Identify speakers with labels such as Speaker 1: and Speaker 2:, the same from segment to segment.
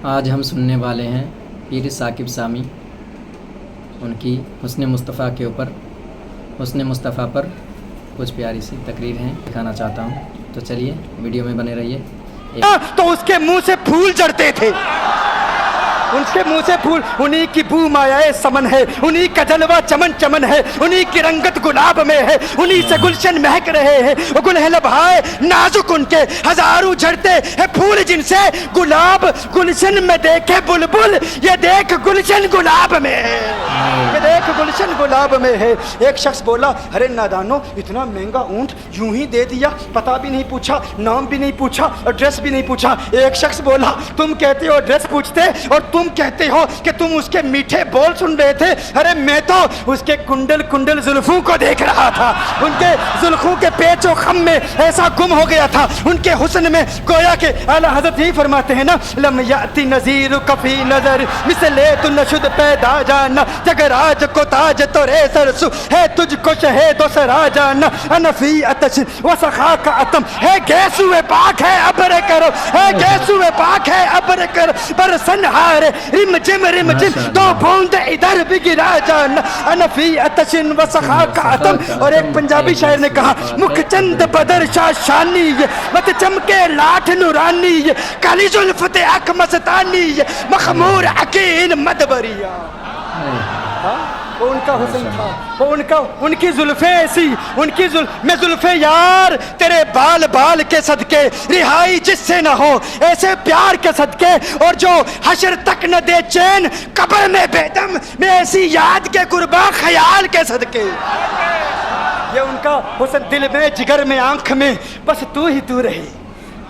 Speaker 1: آج ہم سننے والے ہیں پیر ثاقب سامی، ان کی حسن مصطفیٰ کے اوپر حسن مصطفیٰ پر کچھ پیاری سی تقریر ہیں، دکھانا چاہتا ہوں، تو چلیے ویڈیو میں بنے رہیے۔
Speaker 2: تو اس کے منہ سے پھول جڑتے تھے، ان کے منہ سے پھول، انہی کی بو مایائے سمن ہے، انہی کا جلوہ چمن چمن ہے، انہی کی رنگت گلاب میں ہے، انہی سے گلشن مہک رہے ہیں، وہ گل ہے لبھائے نازک ان کے، ہزاروں جھڑتے ہیں پھول جن سے گلاب گلشن میں دیکھے بلبل، یہ دیکھ گلشن گلاب میں ہے، یہ دیکھ گلشن گلاب میں ہے۔ ایک شخص بولا، ارے نادانو اتنا مہنگا اونٹ یوں ہی دے دیا، پتہ بھی نہیں پوچھا، نام بھی نہیں پوچھا، ایڈریس بھی نہیں پوچھا۔ ایک شخص بولا، تم کہتے ہو ایڈریس پوچھتے اور تم کہتے ہو کہ تم اس کے میٹھے بول سن رہے تھے، ارے میں تو اس کے کنڈل کنڈل زلفوں کو دیکھ رہا تھا، ان کے زلفوں کے پیچ و خم میں ایسا گم ہو گیا تھا، ان کے حسن میں گویا کہ اعلیٰ حضرت یہی فرماتے ہیں نا، لم یاتی نذیر کفی نظر مثلے تو نشد پیدا جانا، جگراج کو تاج تو رے سرسو ہے تجھ کو شہید و سرا جانا، انفی اتش و سخا کا اتم ہے گیسو پاک ہے ابر کرو، ہے گیسو پاک ہے ابر کرو، پر سنہارے رم جم دو بوند ادھر بھی گرا جانا، انفی اتشن و سخا کا اتم۔ اور ایک پنجابی شاعر نے کہا، مکھ چند بدر شاہ شانی، مت چمکے لاٹھ نورانی، کالی زلفت اک مستانی، مخمور عقیل مدبریہ۔ وہ ان کا حسن تھا، وہ ان کی زلفیں ایسی، ان کی میں زلفیں یار تیرے بال بال کے صدقے، رہائی جس سے نہ ہو ایسے پیار کے صدقے، اور جو حشر تک نہ دے چین قبر میں بے دم، میں ایسی یاد کے قرباں خیال کے صدقے۔ یہ ان کا حسن، دل میں جگر میں آنکھ میں بس تو ہی تو رہے،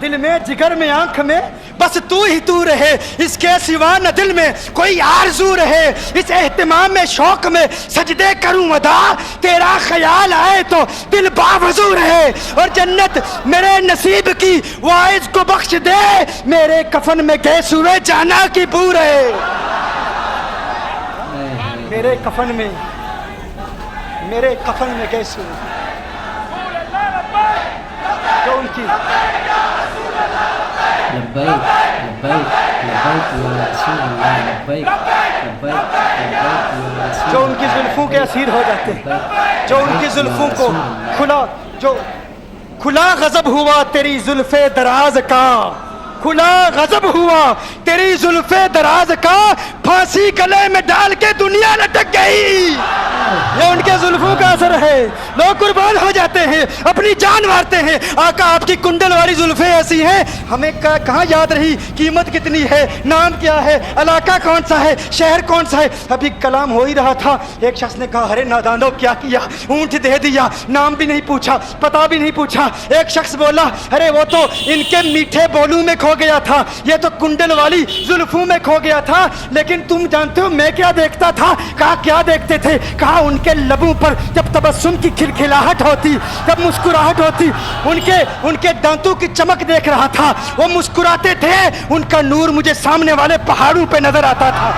Speaker 2: دل میں جگر میں آنکھ میں بس تو ہی تو رہے، اس کے سوا نہ دل میں کوئی آرزو رہے، اس اہتمام میں شوق میں سجدے کروں ادا، تیرا خیال آئے تو دل باوضو رہے، اور جنت میرے نصیب کی وائز کو بخش دے، میرے کفن میں گیس ہوئے جانا کی بو رہے، میرے کفن میں گیس ہوئے جو ان کی
Speaker 1: لبیک لبیک لبیک یا رسول اللہ، لبیک لبیک لبیک یا رسول،
Speaker 2: جو ان کی زلفوں کے اسیر ہو جاتے ہیں، جو ان کی زلفوں کو کھلا غضب ہوا تیری زلف دراز کا، کھلا غضب ہوا تیری زلف دراز کا، پھانسی گلے میں ڈال کے دنیا لٹک گئی۔ یہ ان کے زلفوں کا اثر ہے، لوگ قربان ہو جاتے ہیں، اپنی جان مارتے ہیں۔ آقا آپ کی کنڈل والی زلفیں ایسی ہیں، ہمیں کہاں یاد رہی قیمت کتنی ہے، نام کیا ہے، علاقہ کون سا ہے، شہر کون سا ہے۔ ابھی کلام ہو ہی رہا تھا، ایک شخص نے کہا، ارے نادانو کیا کیا، اونٹ دے دیا، نام بھی نہیں پوچھا، پتہ بھی نہیں پوچھا۔ ایک شخص بولا، ارے وہ تو ان کے میٹھے بولوں میں کھو گیا تھا، یہ تو کنڈل والی زلفوں میں کھو گیا تھا، لیکن تم جانتے ہو میں کیا دیکھتا تھا؟ کہا کیا دیکھتے تھے؟ کہا ان کے لبوں پر جب تبسم کی کھلکھلاہٹ ہوتی، جب مسکراہٹ ہوتی، ان کے دانتوں کی چمک دیکھ رہا تھا، وہ مسکراتے تھے، ان کا نور مجھے سامنے والے پہاڑوں پہ نظر آتا تھا،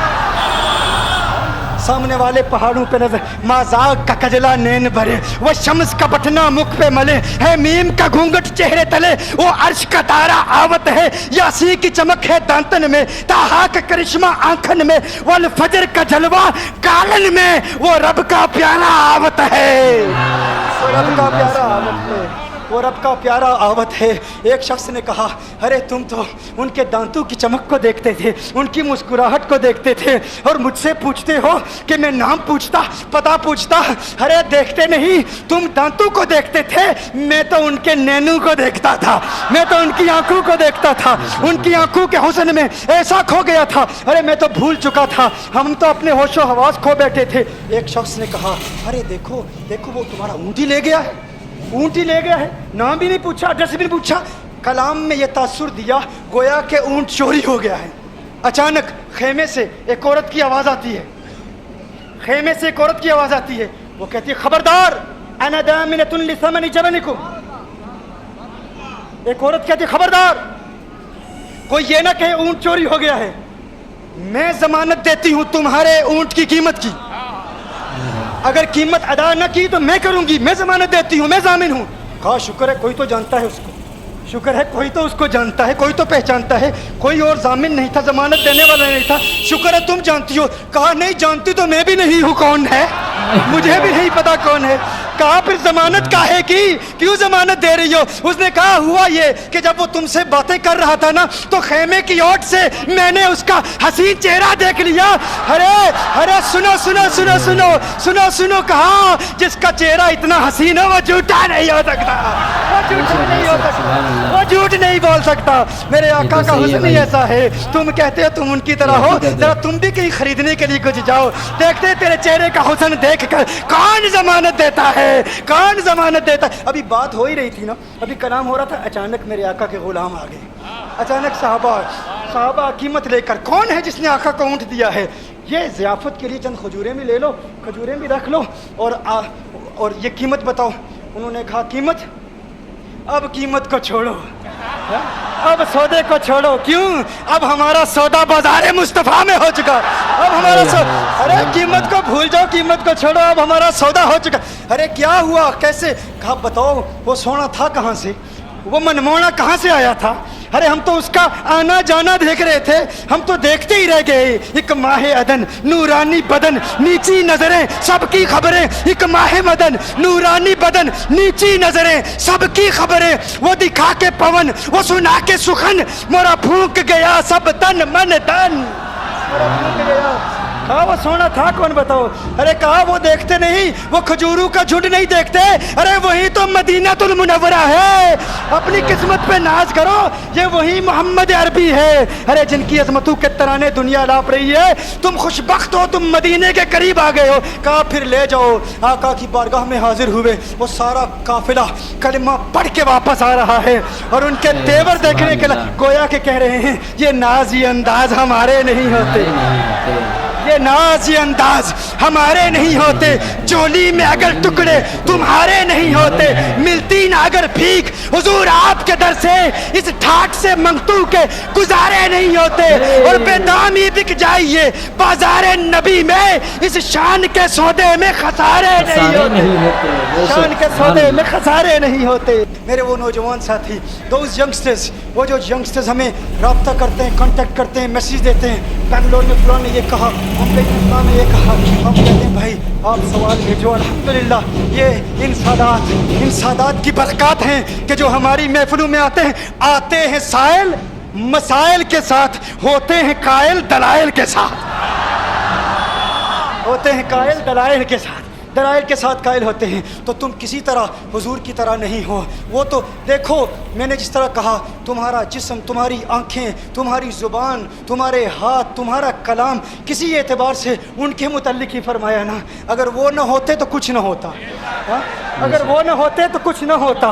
Speaker 2: سامنے والے پہاڑوں پہ نظر۔ مازاغ کا کجلا نین بھرے، وہ شمس کا بٹنا مکھ پہ ملے، ہے میم کا گھونگٹ چہرے تلے، وہ عرش کا تارا آوت ہے، یاسی کی چمک ہے دانتن میں، تاہا کا کرشمہ آنکھن میں، والفجر کا جلوہ کالن میں، وہ رب کا پیارا آوت ہے، وہ رب کا پیارا آوت ہے، وہ رب کا پیارا آوت ہے۔ ایک شخص نے کہا، ارے تم تو ان کے دانتوں کی چمک کو دیکھتے تھے، ان کی مسکراہٹ کو دیکھتے تھے، اور مجھ سے پوچھتے ہو کہ میں نام پوچھتا، پتہ پوچھتا۔ ارے دیکھتے نہیں، تم دانتوں کو دیکھتے تھے، میں تو ان کے نینوں کو دیکھتا تھا، میں تو ان کی آنکھوں کو دیکھتا تھا، ان کی آنکھوں کے حسن میں ایسا کھو گیا تھا، ارے میں تو بھول چکا تھا، ہم تو اپنے ہوش و حواس کھو بیٹھے تھے۔ ایک شخص نے کہا، ارے دیکھو دیکھو، وہ تمہارا اونٹ ہی لے گیا ہے، اونٹ ہی لے گیا ہے، نام بھی نہیں پوچھا، ایڈریس بھی نہیں پوچھا۔ کلام میں یہ تاثر دیا گویا کہ اونٹ چوری ہو گیا ہے۔ اچانک خیمے سے ایک عورت کی آواز آتی ہے، خیمے سے ایک عورت کی آواز آتی ہے، وہ کہتی ہے، خبردار، انا دامنۃ لثمن جبنکم۔ ایک عورت کہتی ہے، خبردار، کوئی یہ نہ کہے اونٹ چوری ہو گیا ہے، میں ضمانت دیتی ہوں تمہارے اونٹ کی قیمت کی، اگر قیمت ادا نہ کی تو میں کروں گی، میں ضمانت دیتی ہوں، میں ضامن ہوں۔ کہا شکر ہے کوئی تو جانتا ہے اس کو، शुक्र है कोई तो उसको जानता है, कोई तो पहचानता है, कोई और जामिन नहीं था, जमानत देने वाला नहीं था। शुक्र है तुम जानती हो। कहा नहीं जानती तो मैं भी नहीं हूँ, कौन है मुझे भी नहीं पता कौन है। कहा फिर जमानत काहे की, क्यों जमानत दे रही हो? उसने कहा हुआ ये कि जब वो तुमसे बातें कर रहा था ना तो खेमे की ओट से मैंने उसका हसीन चेहरा देख लिया। अरे अरे सुनो सुनो सुनो सुनो सुनो सुनो, कहा जिसका चेहरा इतना हसीन है वो झूठा नहीं हो सकता, वो झूठा नहीं हो सकता, वो झूठ नहीं बोल सकता। मेरे आका का हुस्न ही ऐसा है। तुम कहते हो तुम उनकी तरह हो, जरा तुम भी कहीं खरीदने के लिए कुछ जाओ, देखते तेरे चेहरे का हुस्न देखकर कौन जमानत देता है, कौन जमानत देता है। अभी बात हो ही रही थी ना, अभी कलाम हो रहा था, अचानक मेरे आका के गुलाम आ गए। अचानक साहबा कीमत लेकर, कौन है जिसने आका को ऊँट दिया है? ये ज़ियाफ़त के लिए चंद खजूरें भी ले लो, खजूरें भी रख लो और ये कीमत बताओ। उन्होंने कहा कीमत, अब कीमत को छोड़ो, अब सौदे को छोड़ो। क्यों? अब हमारा सौदा बाज़ार मुस्तफ़ा में हो चुका। अब हमारा अरे कीमत को भूल जाओ, कीमत को छोड़ो, अब हमारा सौदा हो चुका। अरे क्या हुआ, कैसे? कहा बताओ वो सोना था कहाँ से, वो मनमोना कहाँ से आया था? अरे हम तो उसका आना जाना देख रहे थे, हम तो देखते ही रह गए। एक माहे अदन, नूरानी बदन, नीची नजरें, सबकी खबरें। एक माहे मदन, नूरानी बदन, नीची नजरें, सबकी खबरें। वो दिखा के पवन, वो सुना के सुखन, मोरा फूंक गया सब तन मन तन, मोरा फूंक गया। कहा वो सोना था कौन बताओ? अरे कहा वो देखते नहीं, वो खजूरों का झुंड नहीं देखते, अरे वही तो मदीनातुल मुनव्वरा है। अपनी किस्मत पे नाज करो, ये वही मोहम्मद अरबी है। अरे जिनकी अजमतों के तराने दुनिया लाप रही है, तुम खुशबख्त हो, तुम मदीने के करीब आ गए हो। कहा फिर ले जाओ। आका की बारगाह में हाजिर हुए, वो सारा काफिला कलिमा पढ़ के वापस आ रहा है और उनके तेवर देखने के लिए गोया के कह रहे हैं ये नाज ये अंदाज हमारे नहीं होते, ये नाज ये अंदाज हमारे नहीं होते। चोली में अगर टुकड़े तुम्हारे नहीं होते, मिलती ना अगर भीख हुजूर आपके दर से, इस ठाट से मंगतू के गुजारे नहीं होते। और बेदामी बिक जाइए बाजारे नबी में, इस शान के सौदे में खसारे नहीं होते, शान के सौदे में खसारे नहीं होते। मेरे वो नौजवान साथी, दोज यंगस्टर्स, वो जो यंगस्टर्स हमें रब्ता करते हैं, कांटेक्ट करते हैं, मैसेज देते हैं, बेंगलोर में फलां ने ये कहा, मुंबई में ये कहा, हम कहते हैं भाई आप सवाल भेजो। अल्हम्दुलिल्लाह ये इन सादात की बरकत हैं कि जो हमारी महफिलों में आते हैं साइल मसाइल के साथ, होते हैं कायल दलाइल के साथ, होते हैं कायल दलाइल के साथ, दलाइल के साथ कायल होते हैं। तो तुम किसी तरह हुजूर की तरह नहीं हो। वो तो देखो मैंने जिस तरह कहा, तुम्हारा जिस्म, तुम्हारी आंखें, तुम्हारी ज़ुबान, तुम्हारे हाथ, तुम्हारा कलाम, किसी एतबार से उनके मुतल्लिक ही फरमाया ना। अगर वो न होते तो कुछ न होता, अगर वो न होते तो कुछ न होता।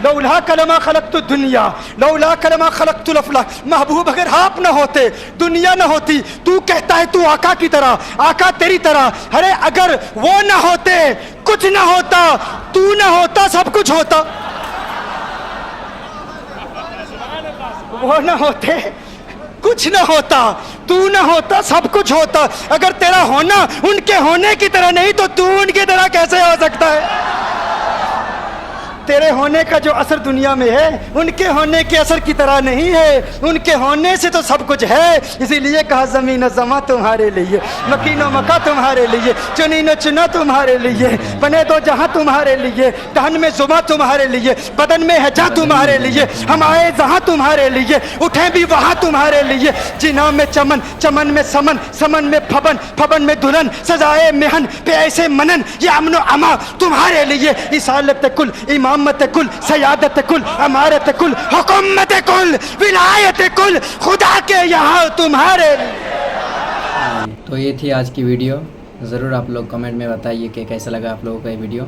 Speaker 2: लौला कलमा खलक़तु दुनिया, लौला कलमा खलक़तुल अफ़लाक। महबूब अगर आप न होते, दुनिया न होती। तू कहता है तू आका की तरह, आका तेरी तरह। अरे अगर वो न होते कुछ न होता, तू न होता सब कुछ होता। वो न होते कुछ न होता, तू न होता सब कुछ होता। अगर तेरा होना उनके होने की तरह नहीं तो तू उनकी तरह कैसे हो सकता है? तेरे होने का जो असर दुनिया में है उनके होने के असर की तरह नहीं है। उनके होने से तो सब कुछ है। इसीलिए कहा ज़मीन ज़मा तुम्हारे लिए, मकीनो मका तुम्हारे लिए, चुनी न चुना तुम्हारे लिए, बने दो जहां तुम्हारे लिए, तहन में जुमा तुम्हारे लिए, बदन में है जा तुम्हारे लिए, हम आए जहां तुम्हारे लिए, उठे भी वहां तुम्हारे लिए। जिना में चमन, चमन में समन, समन में फबन, फबन में दुल्हन, सजाए मेहन पे ऐसे मनन, ये अमनो अमा तुम्हारे लिए। इसालत कुल, इमामत कुल, सयादत कुल, अमारत कुल, हुकूमत कुल, विलायत कुल, खुदा के यहाँ तुम्हारे।
Speaker 1: तो ये थी आज की वीडियो। ज़रूर आप लोग कमेंट में बताइए कि कैसा लगा आप लोगों का ये वीडियो।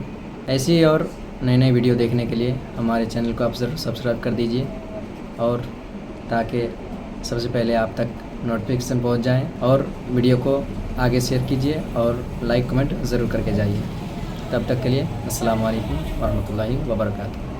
Speaker 1: ऐसी और नई नई वीडियो देखने के लिए हमारे चैनल को आप ज़रूर सब्सक्राइब कर दीजिए, और ताकि सबसे पहले आप तक नोटिफिकेशन पहुंच जाए। और वीडियो को आगे शेयर कीजिए और लाइक कमेंट ज़रूर करके जाइए। तब तक के लिए अस्सलाम वालेकुम वरहमतुल्लाहि वबरकातुहू।